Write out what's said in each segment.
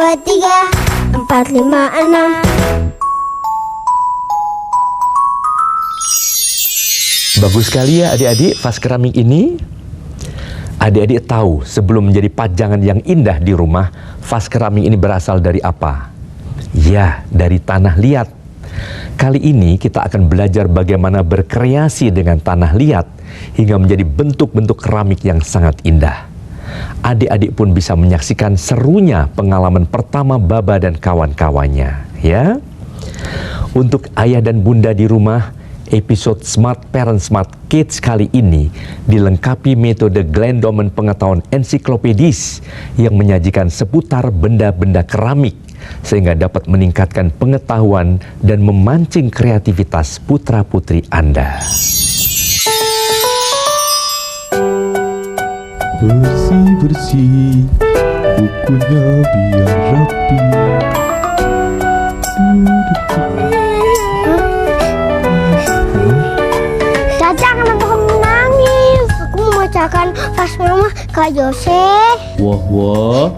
3, 4, 5, 6. Bagus sekali ya adik-adik vas keramik ini. Adik-adik tahu sebelum menjadi pajangan yang indah di rumah, vas keramik ini berasal dari apa? Ya, dari tanah liat. Kali ini kita akan belajar bagaimana berkreasi dengan tanah liat hingga menjadi bentuk-bentuk keramik yang sangat indah. Adik-adik pun bisa menyaksikan serunya pengalaman pertama Baba dan kawan-kawannya, ya. Untuk ayah dan bunda di rumah, episode Smart Parent Smart Kids kali ini dilengkapi metode Glenn Doman pengetahuan ensiklopedis yang menyajikan seputar benda-benda keramik sehingga dapat meningkatkan pengetahuan dan memancing kreativitas putra-putri Anda. Bersih-bersih, bukunya biar rapi. Caca, kenapa kamu menangis? Aku mau bacakan vas mama Kak Jose. Wah,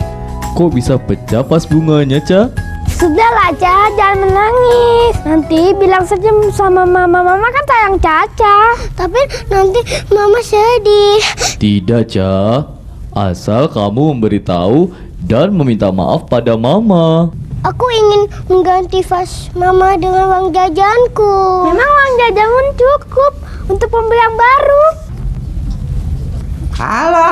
kok bisa pecah pas bunganya, Ca? Sudahlah, Caca, jangan menangis. Nanti bilang saja sama mama kan sayang Caca. Tapi nanti mama sedih. Tidak, Ca. Asal kamu memberitahu dan meminta maaf pada mama. Aku ingin mengganti vas mama dengan uang jajanku. Memang uang jajanmu cukup untuk pembelian baru. Halo.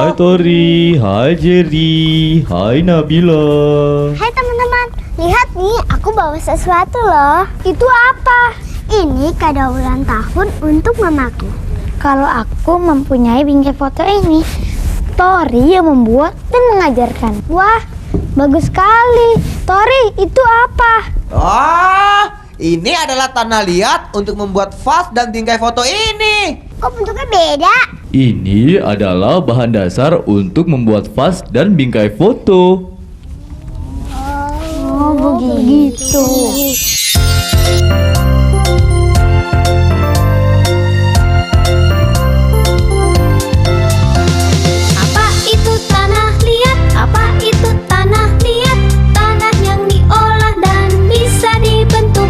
Hai Tori, hai Jerry, hai Nabila. Hai teman-teman, lihat nih, aku bawa sesuatu loh. Itu apa? Ini kado ulang tahun untuk mamaku. Kalau aku mempunyai bingkai foto ini, Tori yang membuat dan mengajarkan. Wah, bagus sekali. Tori, itu apa? Oh, ini adalah tanah liat untuk membuat vas dan bingkai foto ini. Kok bentuknya beda? Ini adalah bahan dasar untuk membuat vas dan bingkai foto. Oh, begitu. Apa itu tanah liat? Apa itu tanah liat? Tanah yang diolah dan bisa dibentuk.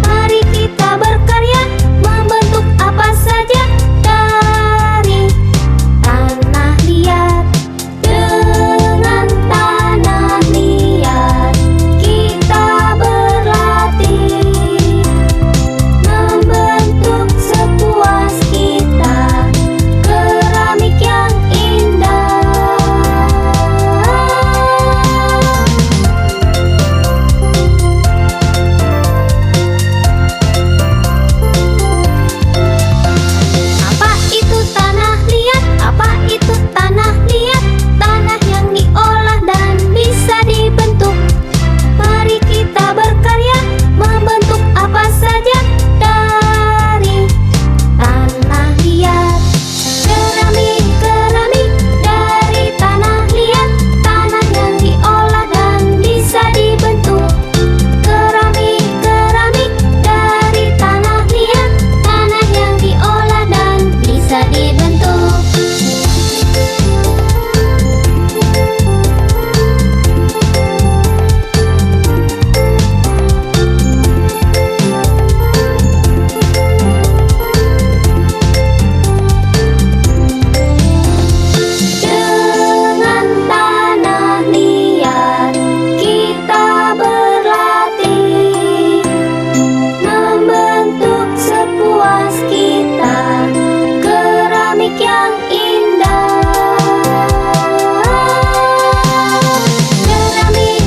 Mari kita berkarya membentuk apa saja dari tanah liat. Dengan tanah liat kita berlatih membentuk sepuas kita keramik yang indah. Apa itu tanah liat? Apa itu tanah liat? Tanah yang diolah dan bisa dibentuk. Mari kita berkarya membentuk apa saja dari tanah liat. Keramik dari tanah liat. Tanah yang diolah dan bisa dibentuk. Keramik dari tanah liat. Tanah yang diolah dan bisa dibentuk. Dengan tanah liat kita berlatih membentuk sepuas kita keramik yang indah. Keramik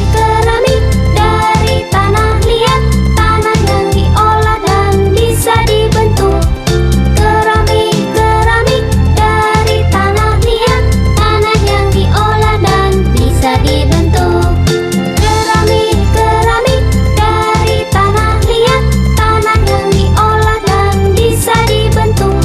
dari tanah liat. Tanah yang diolah dan bisa dibentuk. Keramik dari tanah liat. Tanah yang diolah dan bisa dibentuk. Keramik dari tanah liat. Tanah yang diolah dan bisa dibentuk.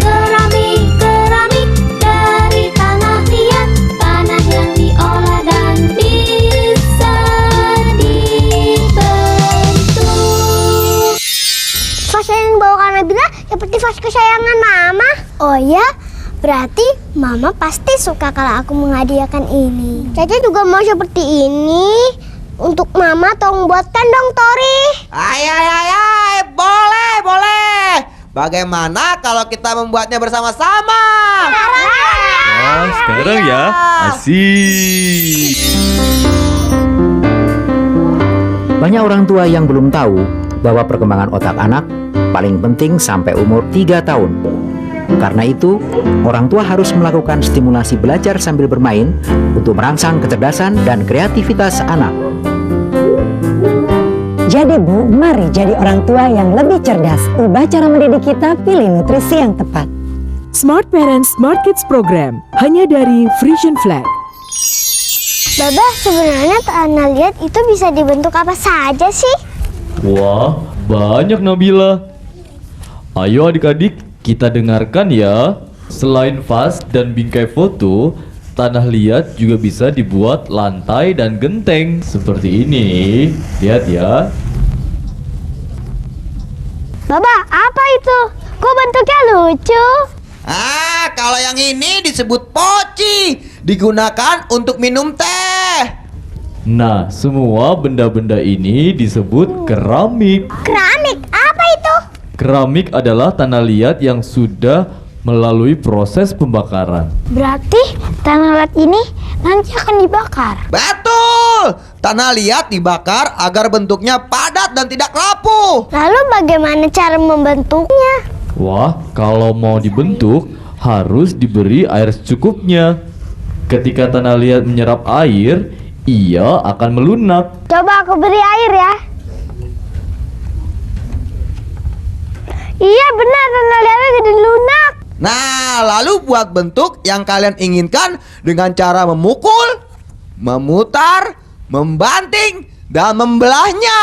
Keramik dari tanah liat. Tanah yang diolah dan bisa dibentuk. Vas yang dibawakan Nabila seperti vas kesayangan mama. Oh ya, berarti Mama pasti suka kalau aku menghadiahkan ini. Caca juga mau seperti ini. Untuk Mama tolong buatkan dong, Tori. Ay, boleh, boleh. Bagaimana kalau kita membuatnya bersama-sama? Wah, sekarang ya. Asik. Banyak orang tua yang belum tahu bahwa perkembangan otak anak paling penting sampai umur 3 tahun. Karena itu, orang tua harus melakukan stimulasi belajar sambil bermain untuk merangsang kecerdasan dan kreativitas anak. Jadi Bu, mari jadi orang tua yang lebih cerdas. Ubah cara mendidik kita, pilih nutrisi yang tepat. Smart Parents Smart Kids Program hanya dari Frisian Flag. Baba, sebenarnya tanah liat itu bisa dibentuk apa saja sih? Wah, banyak Nabila. Ayo adik-adik, kita dengarkan ya. Selain vas dan bingkai foto, tanah liat juga bisa dibuat lantai dan genteng seperti ini. Lihat ya. Baba, apa itu? Kok bentuknya lucu? Kalau yang ini disebut poci. Digunakan untuk minum teh. Nah, semua benda-benda ini disebut keramik. Keramik, apa itu? Keramik adalah tanah liat yang sudah melalui proses pembakaran. Berarti tanah liat ini nanti akan dibakar. Betul. Tanah liat dibakar agar bentuknya padat dan tidak rapuh. Lalu bagaimana cara membentuknya? Wah, kalau mau dibentuk harus diberi air secukupnya. Ketika tanah liat menyerap air, ia akan melunak. Coba aku beri air ya. Iya benar, tanah liatnya jadi lunak. Nah, lalu buat bentuk yang kalian inginkan dengan cara memukul, memutar, membanting, dan membelahnya.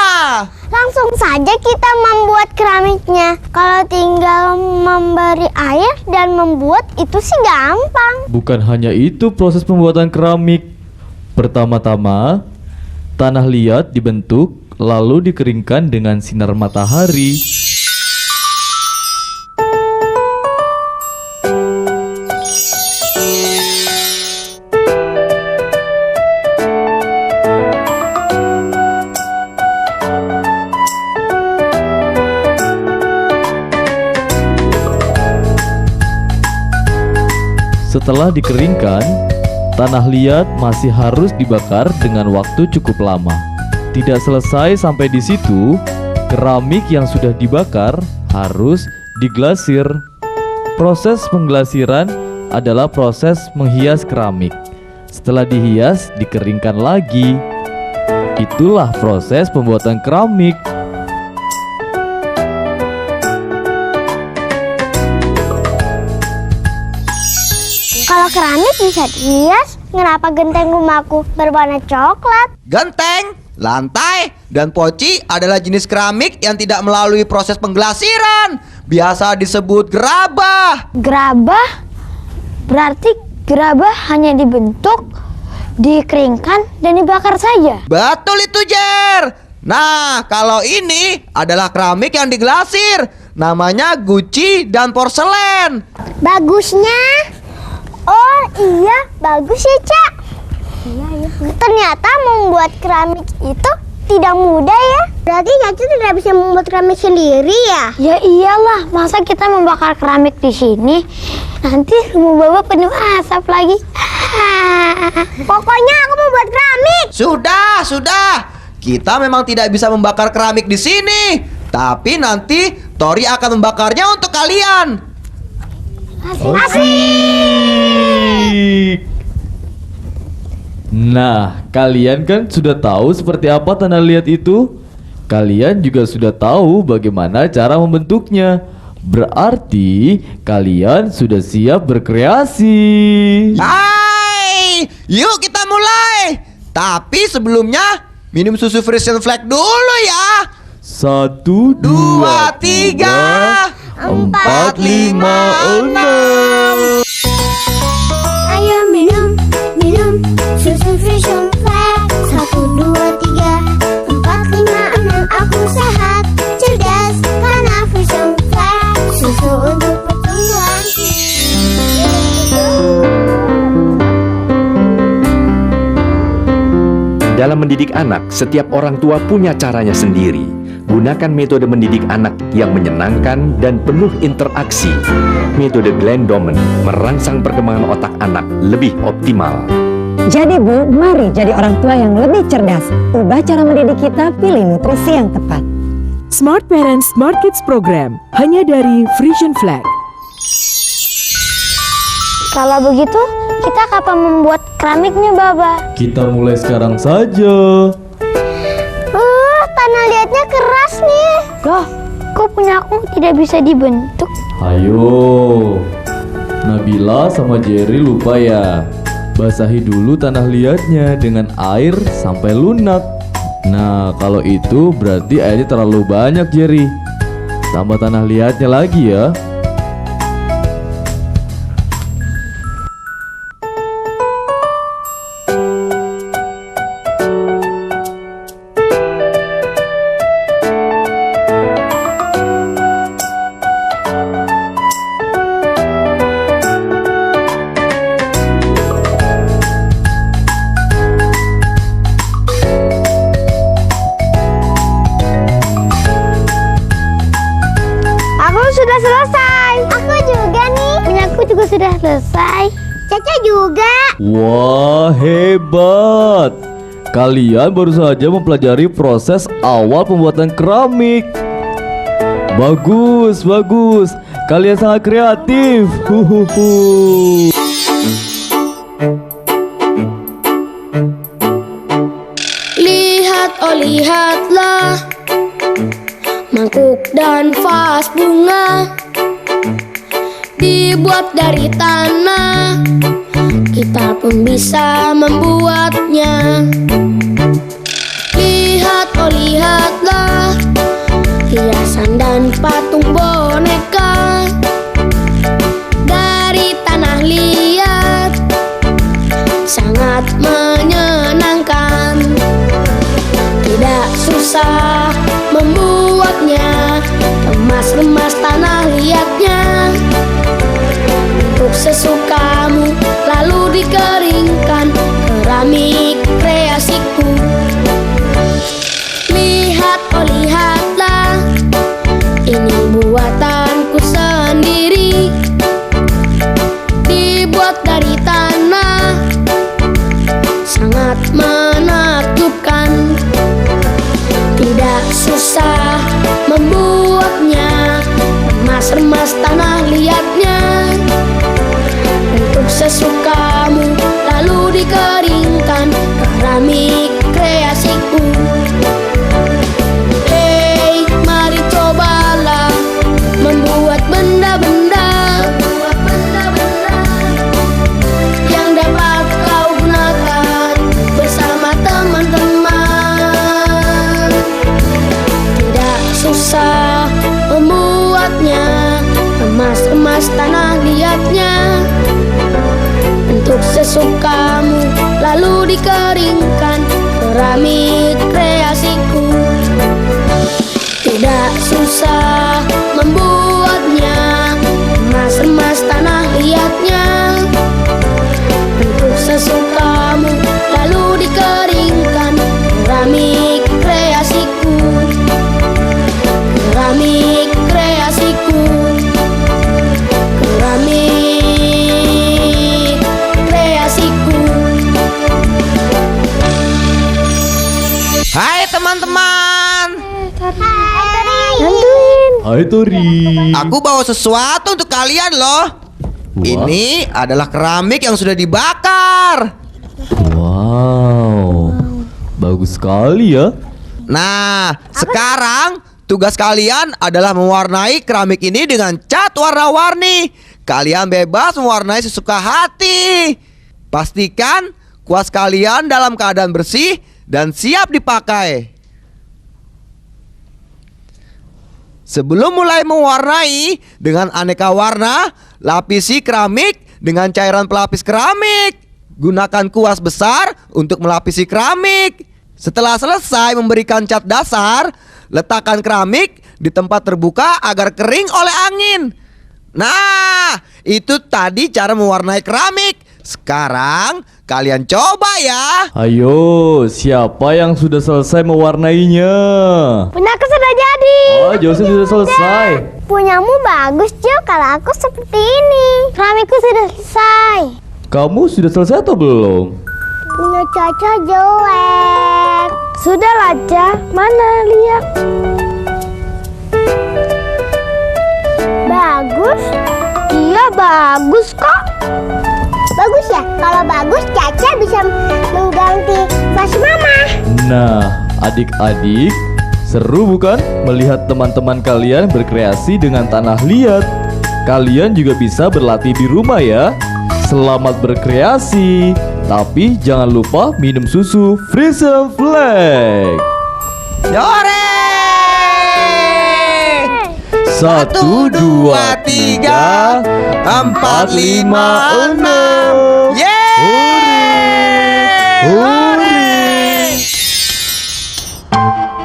Langsung saja kita membuat keramiknya. Kalau tinggal memberi air dan membuat itu sih gampang. Bukan hanya itu proses pembuatan keramik. Pertama-tama, tanah liat dibentuk lalu dikeringkan dengan sinar matahari. Setelah dikeringkan, tanah liat masih harus dibakar dengan waktu cukup lama. Tidak selesai sampai di situ, keramik yang sudah dibakar harus diglasir. Proses pengglasiran adalah proses menghias keramik. Setelah dihias, dikeringkan lagi. Itulah proses pembuatan keramik. Kalau keramik bisa dihias, kenapa genteng rumahku berwarna coklat? Genteng, lantai, dan poci adalah jenis keramik yang tidak melalui proses pengglasiran. Biasa disebut gerabah. Gerabah? Berarti gerabah hanya dibentuk, dikeringkan, dan dibakar saja. Betul itu, Jer. Nah, kalau ini adalah keramik yang diglasir. Namanya guci dan porselen. Bagusnya? Oh iya, bagus ya, Cak. Iya. Ternyata membuat keramik itu tidak mudah ya. Berarti Caca tidak bisa membuat keramik sendiri ya? Ya iyalah, masa kita membakar keramik di sini? Nanti rumah Baba penuh asap lagi. Pokoknya aku mau buat keramik. Sudah. Kita memang tidak bisa membakar keramik di sini. Tapi nanti Tori akan membakarnya untuk kalian. Asik. Nah, kalian kan sudah tahu seperti apa tanah liat itu? Kalian juga sudah tahu bagaimana cara membentuknya. Berarti kalian sudah siap berkreasi. Hai, yuk kita mulai. Tapi sebelumnya minum susu Frisian Flag dulu ya. 1, 2, 3, 4, 5, 6. Ayo minum susu Frisian Flag. 1, 2, 3, 4, 5, 6. Aku sehat, cerdas karena Frisian Flag. Susu untuk pertumbuhan. Dalam mendidik anak, setiap orang tua punya caranya sendiri. Gunakan metode mendidik anak yang menyenangkan dan penuh interaksi. Metode Glenn Doman merangsang perkembangan otak anak lebih optimal. Jadi Bu, mari jadi orang tua yang lebih cerdas. Ubah cara mendidik kita, pilih nutrisi yang tepat. Smart Parents Smart Kids Program hanya dari Frisian Flag. Kalau begitu, kita kapan membuat keramiknya, Baba? Kita mulai sekarang saja. Tanah liatnya keras nih. Loh, kok punya aku tidak bisa dibentuk? Ayo, Nabila sama Jerry lupa ya. Basahi dulu tanah liatnya dengan air sampai lunak. Nah, kalau itu berarti airnya terlalu banyak, Jerry. Tambah tanah liatnya lagi ya. Aku sudah selesai. Aku juga nih. Punyaku juga sudah selesai. Caca juga. Wah, hebat. Kalian baru saja mempelajari proses awal pembuatan keramik. Bagus, bagus. Kalian sangat kreatif. Huhuhu. Lihat, oh lihatlah, mangkuk dan vas bunga dibuat dari tanah. Kita pun bisa membuatnya. Lihat, oh lihatlah, hiasan dan patung boneka dari tanah liat, sangat menyenangkan. Tidak susah membuatnya, remas-remas tanah liatnya untuk sesukamu, lalu dikeringkan. Keramik kreasiku. Lihat, oh lihatlah, ini buatanku sendiri, dibuat dari tanah, sangat menakjubkan. Tidak susah membuatnya, remas-remas tanah liatnya untuk sesukamu, lalu dikeringkan. Keramik kreasiku. Hey, mari cobalah membuat benda-benda yang dapat kau gunakan bersama teman-teman. Tidak susah membuatnya, remas-remas tanah liatnya untuk sesukamu, lalu dikeringkan. Keramik kreasiku. Tidak susah membuatnya, remas-remas tanah liatnya untuk sesukamu, lalu dikeringkan. Keramik kreasiku. Keramik kreasiku. Keramik kreasiku. Hai teman-teman, Bantuin. Hai Tori. aku bawa sesuatu untuk kalian loh. Wah. Ini adalah keramik yang sudah dibakar. Wow, bagus sekali ya. Nah, sekarang tugas kalian adalah mewarnai keramik ini dengan cat warna-warni. Kalian bebas mewarnai sesuka hati. Pastikan kuas kalian dalam keadaan bersih dan siap dipakai. Sebelum mulai mewarnai dengan aneka warna, lapisi keramik dengan cairan pelapis keramik. Gunakan kuas besar untuk melapisi keramik. Setelah selesai memberikan cat dasar, letakkan keramik di tempat terbuka agar kering oleh angin. Nah, itu tadi cara mewarnai keramik. Sekarang Kalian coba ya. Ayo, siapa yang sudah selesai mewarnainya? Punya aku sudah jadi. Oh, Joseph sudah selesai. Punyamu bagus, Jo. Kalau aku seperti ini. Keramikku sudah selesai. Kamu sudah selesai atau belum? Punya Caca jelek. Sudah lah, Ca. Mana lihat? Bagus. Iya, bagus kok. Bagus ya? Kalau bagus, Caca bisa mengganti vas mama. Nah, adik-adik, seru bukan melihat teman-teman kalian berkreasi dengan tanah liat? Kalian juga bisa berlatih di rumah ya. Selamat berkreasi, tapi jangan lupa minum susu Frisian Flag. Yore! 1, 2, 3, 4, 5, 6. Yeay! Hore!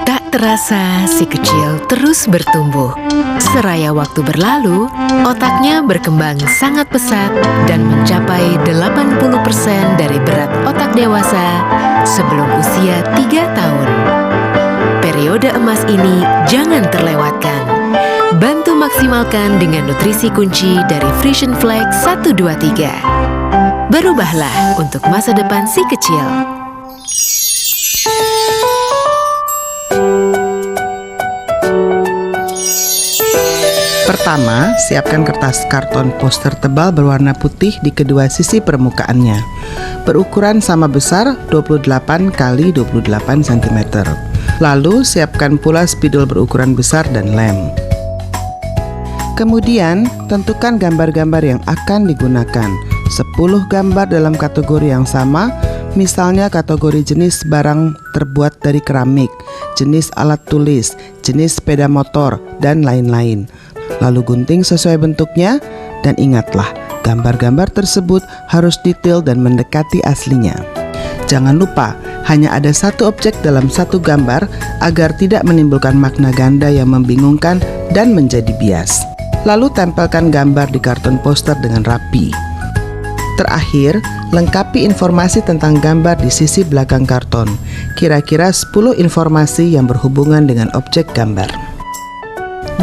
Tak terasa si kecil terus bertumbuh. Seraya waktu berlalu, otaknya berkembang sangat pesat dan mencapai 80% dari berat otak dewasa sebelum usia 3 tahun. Periode emas ini jangan terlewatkan. Bantu maksimalkan dengan nutrisi kunci dari Frisian Flag 123. Berubahlah untuk masa depan si kecil. Pertama, siapkan kertas karton poster tebal berwarna putih di kedua sisi permukaannya. Berukuran sama besar 28 x 28 cm. Lalu, siapkan pula spidol berukuran besar dan lem. Kemudian, tentukan gambar-gambar yang akan digunakan. 10 gambar dalam kategori yang sama, misalnya kategori jenis barang terbuat dari keramik, jenis alat tulis, jenis sepeda motor, dan lain-lain. Lalu gunting sesuai bentuknya, dan ingatlah, gambar-gambar tersebut harus detail dan mendekati aslinya. Jangan lupa, hanya ada satu objek dalam satu gambar agar tidak menimbulkan makna ganda yang membingungkan dan menjadi bias. Lalu tempelkan gambar di karton poster dengan rapi. Terakhir, lengkapi informasi tentang gambar di sisi belakang karton. Kira-kira 10 informasi yang berhubungan dengan objek gambar.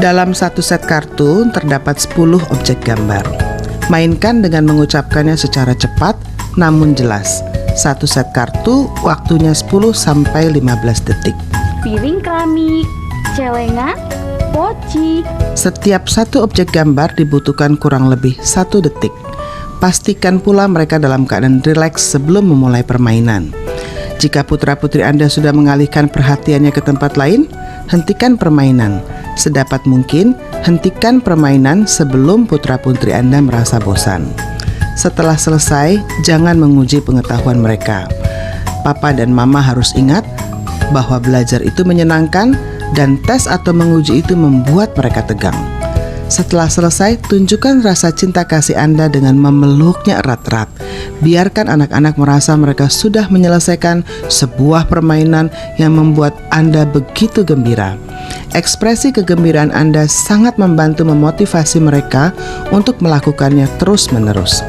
Dalam satu set kartu terdapat 10 objek gambar. Mainkan dengan mengucapkannya secara cepat namun jelas. Satu set kartu waktunya 10 sampai 15 detik. Piring keramik, celengan, poci. Setiap satu objek gambar dibutuhkan kurang lebih 1 detik. Pastikan pula mereka dalam keadaan rileks sebelum memulai permainan. Jika putra-putri Anda sudah mengalihkan perhatiannya ke tempat lain, hentikan permainan. Sedapat mungkin, hentikan permainan sebelum putra-putri Anda merasa bosan. Setelah selesai, jangan menguji pengetahuan mereka. Papa dan Mama harus ingat bahwa belajar itu menyenangkan dan tes atau menguji itu membuat mereka tegang. Setelah selesai, tunjukkan rasa cinta kasih Anda dengan memeluknya erat-erat. Biarkan anak-anak merasa mereka sudah menyelesaikan sebuah permainan yang membuat Anda begitu gembira. Ekspresi kegembiraan Anda sangat membantu memotivasi mereka untuk melakukannya terus-menerus.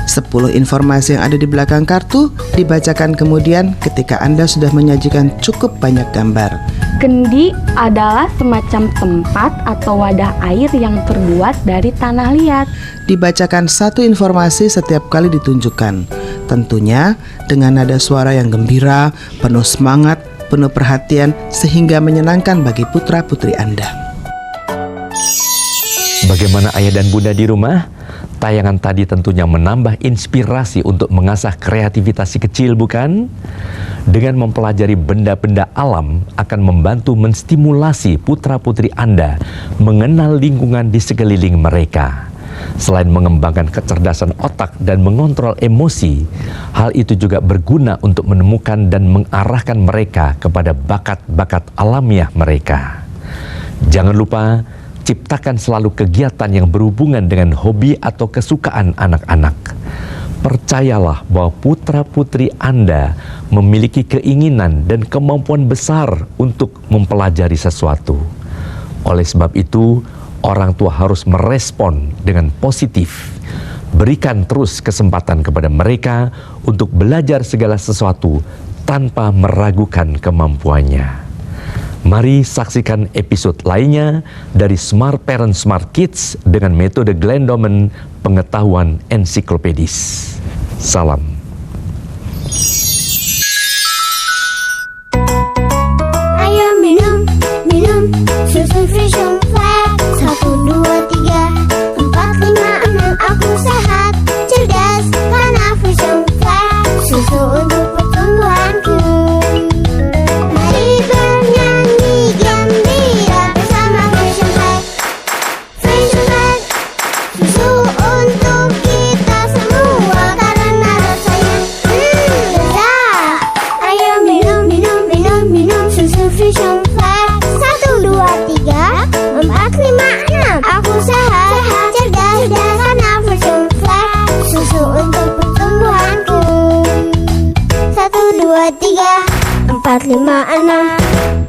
10 informasi yang ada di belakang kartu dibacakan kemudian ketika Anda sudah menyajikan cukup banyak gambar. Kendi adalah semacam tempat atau wadah air yang terbuat dari tanah liat. Dibacakan satu informasi setiap kali ditunjukkan. Tentunya dengan nada suara yang gembira, penuh semangat, penuh perhatian, sehingga menyenangkan bagi putra-putri Anda. Bagaimana ayah dan bunda di rumah? Tayangan tadi tentunya menambah inspirasi untuk mengasah kreativitas si kecil, bukan? Dengan mempelajari benda-benda alam akan membantu menstimulasi putra-putri Anda mengenal lingkungan di sekeliling mereka. Selain mengembangkan kecerdasan otak dan mengontrol emosi, hal itu juga berguna untuk menemukan dan mengarahkan mereka kepada bakat-bakat alamiah mereka. Jangan lupa, ciptakan selalu kegiatan yang berhubungan dengan hobi atau kesukaan anak-anak. Percayalah bahwa putra-putri Anda memiliki keinginan dan kemampuan besar untuk mempelajari sesuatu. Oleh sebab itu, orang tua harus merespon dengan positif, Berikan terus kesempatan kepada mereka untuk belajar segala sesuatu tanpa meragukan kemampuannya. Mari saksikan episode lainnya dari Smart Parents Smart Kids dengan metode Glenn Doman, pengetahuan ensiklopedis. Salam. Ayo minum susu Vision Flat. 1, 2, 3, 4, 5, 6. Aku sehat, cerdas karena Vision Flat. Susu untuk pertumbuhanku. Mari bernyanyi gembira bersama Vision Flat. Vision Flat, susu untuk kita semua karena rasanya lezat. Ayo minum susu Vision Flat. 1, 2, 3, 4, 5, 6. Aku sehat, cerdas karena Vision Flat. Susu untuk pertumbuhanku. 1, 2, 3, 4, 5, 6.